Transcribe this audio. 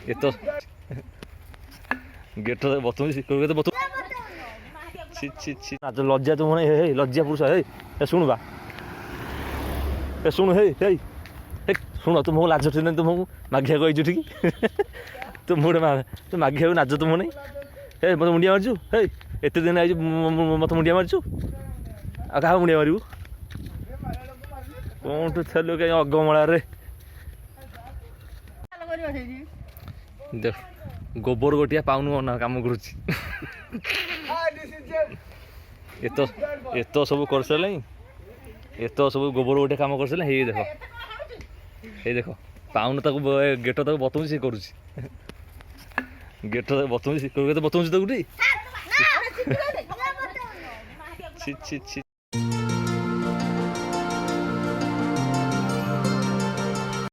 ये तो गेट बतौँ तो बतौ छि छि छि आज लज्जा तो मने हे लज्जा पुरुष हे सुन बा ए सुन हे हे शुण तुमको लाज थे तुमको माघिया कही ठीक तुम गोटे तू माघिया नाच तुम नहीं हे मत मुंडिया मारचु हे एत दिन आई मत मुंडिया मारचु आ क्या मुंडिया मारू कौन तो थेलु कहीं अगमला रे देख गोबर गोटिया पाउनु ना काम करुच्ची एत सब कर सारे एत सब गोबर गोटे काम कर सारे हे देख ये देख पाउन तक गेट तक बतौँ सी करुच्ची गेट तक बतौँ बतौँ तो गोटे छि छि छि